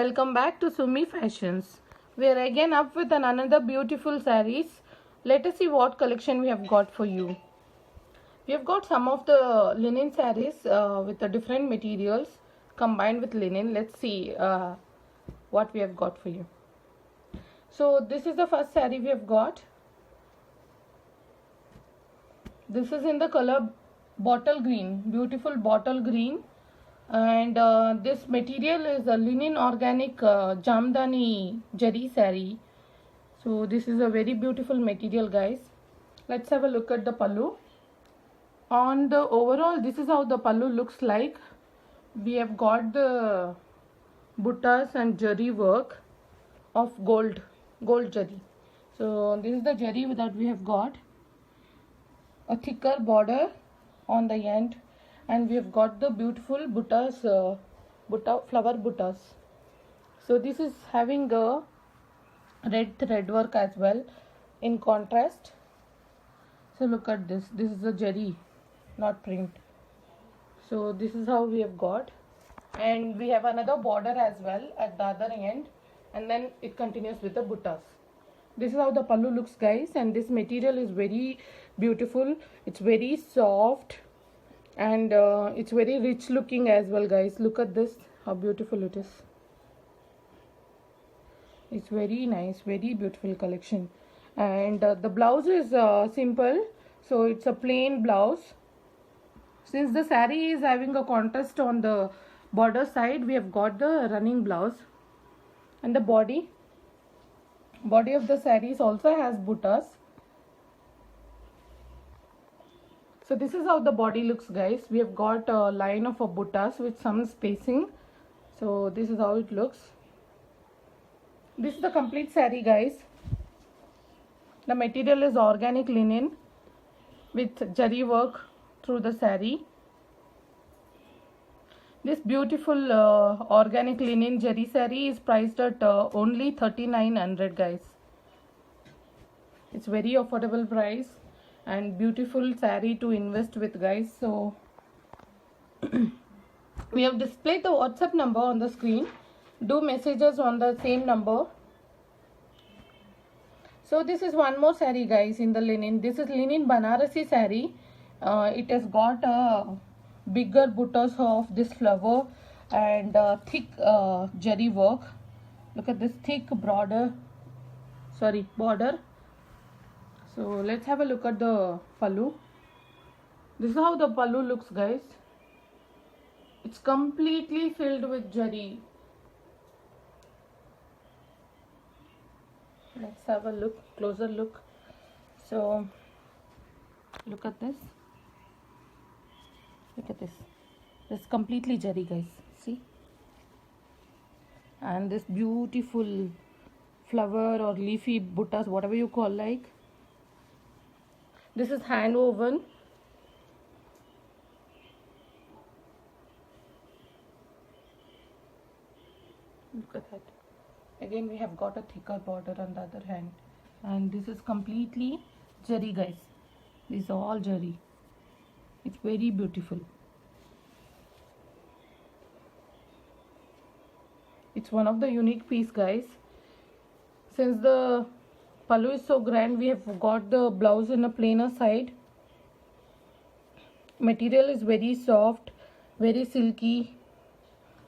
Welcome back to Sumi Fashions. We are again up with another beautiful sarees. Let us see what collection we have got for you. We have got some of the linen sarees with the different materials combined with linen. Let's see what we have got for you. So this is the first saree we have got. This is in the color bottle green, beautiful bottle green. And this material is a linen organic jamdani jari saree. So this is a very beautiful material, guys. Let's have a look at the pallu. On the overall, this is how the pallu looks like. We have got the buttas and jari work of gold jari. So this is the jari that we have got. A thicker border on the end, and we have got the beautiful buttas, flower buttas. So this is having a red thread work as well in contrast. So look at this. This is a jari, not print. So this is how we have got, and we have another border as well at the other end, and then it continues with the buttas. This is how the pallu looks, guys, and this material is very beautiful. It's very soft, and it's very rich looking as well, guys. Look at this, how beautiful it is. It's very nice, very beautiful collection. And the blouse is simple, so it's a plain blouse. Since the saree is having a contrast on the border side, we have got the running blouse. And the body of the sarees also has buttas. So this is how the body looks, guys. We have got a line of a buttas with some spacing. So this is how it looks. This is the complete saree, guys. The material is organic linen with jari work through the saree. This beautiful organic linen jari saree is priced at only 3900, guys. It's very affordable price and beautiful saree to invest with, guys. So we have displayed the WhatsApp number on the screen. Do messages on the same number. So this is one more saree, guys, in the linen. This is linen Banarasi saree. It has got a bigger buttas of this flower and thick jari work. Look at this thick border. So let's have a look at the pallu. This is how the pallu looks, guys. It's completely filled with jari. Let's have a closer look. So look at this. Look at this. It's completely jari, guys. See? And this beautiful flower or leafy buttas, whatever you call like. This is hand woven. Look at that. Again, we have got a thicker border on the other hand. And this is completely jari, guys. This is all jari. It's very beautiful. It's one of the unique piece, guys. Since the pallu is so grand, we have got the blouse in a plainer side. Material is very soft, very silky,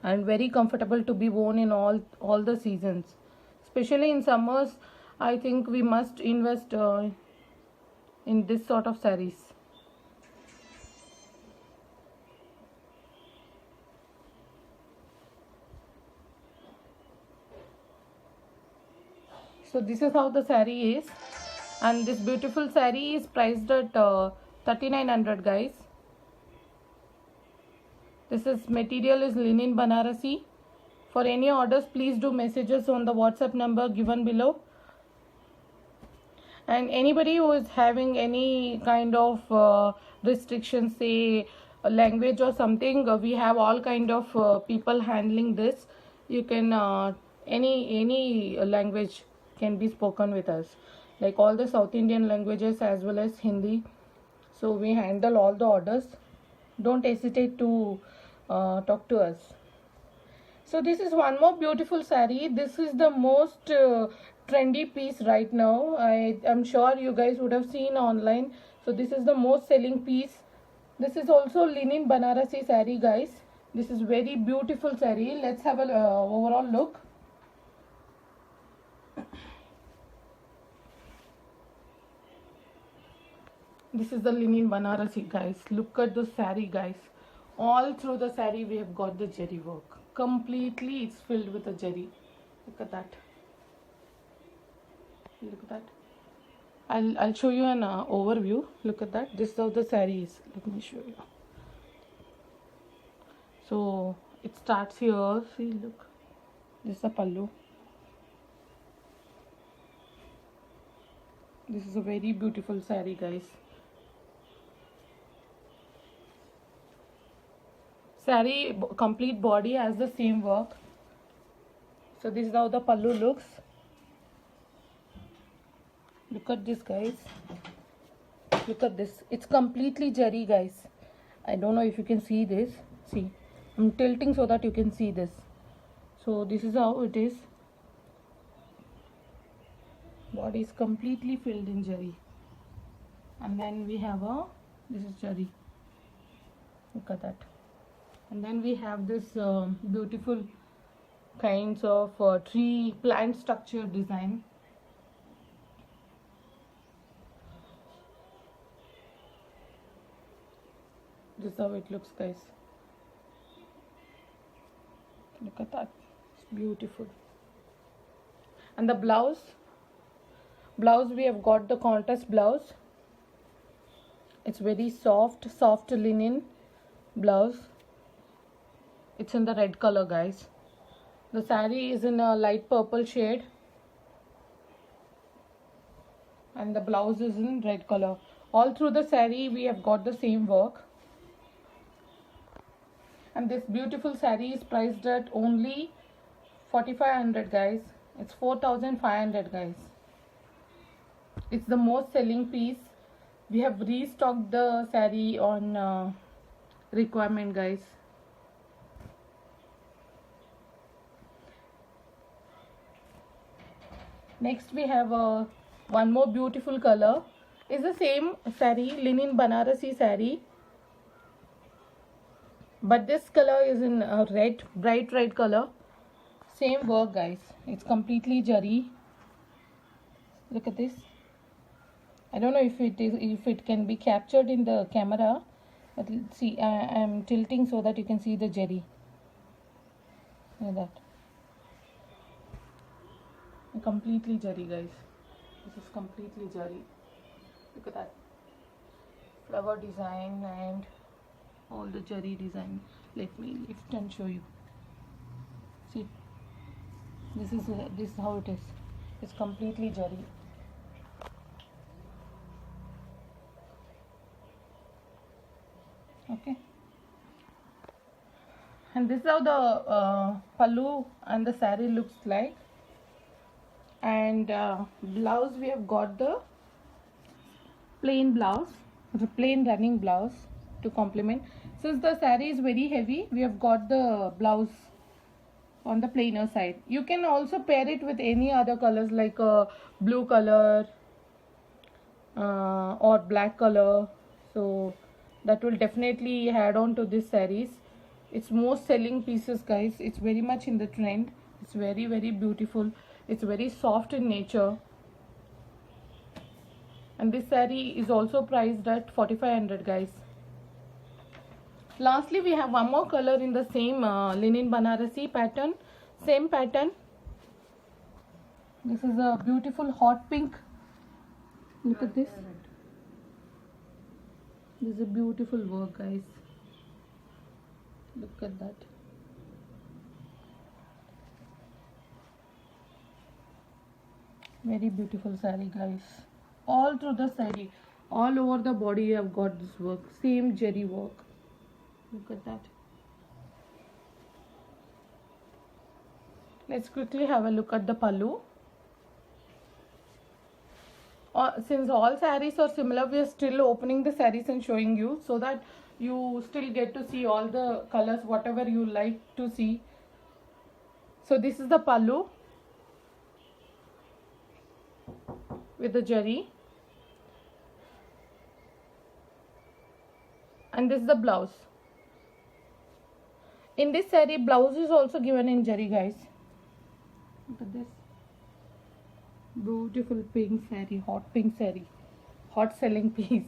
and very comfortable to be worn in all the seasons. Especially in summers, I think we must invest in this sort of sarees. So this is how the saree is, and this beautiful saree is priced at 3900, guys. This is material is linen Banarasi. For any orders, please do messages on the WhatsApp number given below. And anybody who is having any kind of restrictions, say language or something, we have all kind of people handling this. You can any language can be spoken with us, like all the South Indian languages as well as Hindi. So we handle all the orders. Don't hesitate to talk to us. So this is one more beautiful saree. This is the most trendy piece right now. I'm sure you guys would have seen online. So this is the most selling piece. This is also linen Banarasi saree, guys. This is very beautiful saree. Let's have a overall look. This is the linen Banarasi, guys. Look at the saree, guys. All through the saree we have got the jari work. Completely it's filled with a jari. Look at that. Look at that. I'll show you an overview. Look at that. This is how the saree is. Let me show you. So it starts here. See, look. This is a pallu. This is a very beautiful saree, guys. Saree complete body has the same work. So this is how the pallu looks. Look at this, guys. Look at this. It's completely jari, guys. I don't know if you can see this. See, I'm tilting so that you can see this. So this is how it is. Body is completely filled in jari. And then we have this is jari. Look at that. And then we have this beautiful kinds of tree plant structure design. This is how it looks, guys. Look at that. It's beautiful. And the blouse we have got the contrast blouse. It's very soft linen blouse. It's in the red color, guys. The saree is in a light purple shade and the blouse is in red color. All through the saree we have got the same work. And this beautiful saree is priced at only 4,500, guys. It's 4,500, guys. It's the most selling piece. We have restocked the saree on requirement, guys. Next we have one more beautiful color. It's the same saree, linen Banarasi saree, but this color is in red, bright red color. Same work, guys. It's completely jari. Look at this. I don't know if it can be captured in the camera, but see, I'm tilting so that you can see the jari. Look at that. Completely jari, guys. This is completely jari. Look at that. Flower design and all the jari design. Let me lift and show you. See, this is how it is. It's completely jari. Okay. And this is how the pallu and the saree looks like. And blouse, we have got the plain blouse, the plain running blouse to complement. Since the saree is very heavy, we have got the blouse on the plainer side. You can also pair it with any other colors like blue color or black color. So that will definitely add on to this sarees. It's most selling pieces, guys. It's very much in the trend. It's very, very beautiful. It's very soft in nature. And this saree is also priced at 4,500, guys. Lastly, we have one more color in the same linen Banarasi pattern. Same pattern. This is a beautiful hot pink. Look at this. This is a beautiful work, guys. Look at that. Very beautiful saree, guys. All through the saree, all over the body you have got this work. Same jari work. Look at that. Let's quickly have a look at the pallu. Since all sarees are similar, we are still opening the sarees and showing you so that you still get to see all the colors, whatever you like to see. So this is the pallu with the jari, and this is the blouse. In this saree, blouse is also given in jari, guys. Look at this beautiful pink saree, hot pink saree, hot selling piece.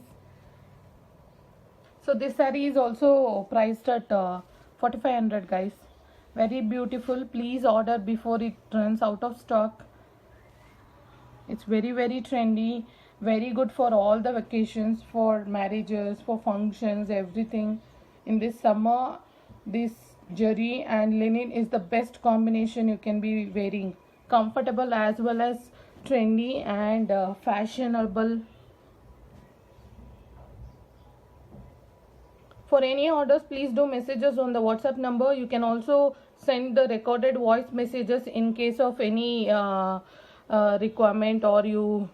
So this saree is also priced at 4500, guys. Very beautiful. Please order before it runs out of stock. It's very, very trendy, very good for all the vacations, for marriages, for functions, everything. In this summer, this jari and linen is the best combination you can be wearing. Comfortable as well as trendy and fashionable. For any orders, please do messages on the WhatsApp number. You can also send the recorded voice messages in case of any requirement or you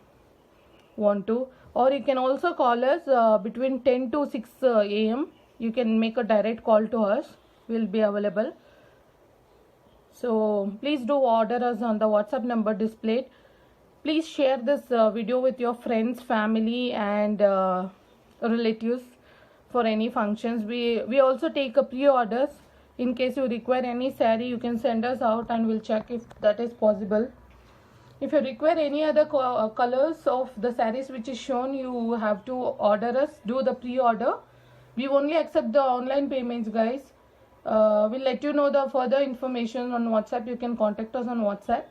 want to. Or you can also call us between 10 to 6 a.m. You can make a direct call to us. We'll be available. So please do order us on the WhatsApp number displayed. Please share this video with your friends, family and relatives for any functions. We also take a pre-orders. In case you require any saree, you can send us out and we'll check if that is possible. If you require any other colors of the sarees which is shown, you have to order us, do the pre-order. We only accept the online payments, guys. We'll let you know the further information on WhatsApp. You can contact us on WhatsApp.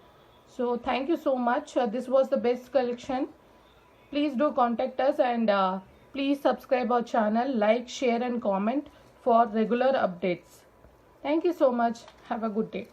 So thank you so much. This was the best collection. Please do contact us and please subscribe our channel, like, share and comment for regular updates. Thank you so much. Have a good day.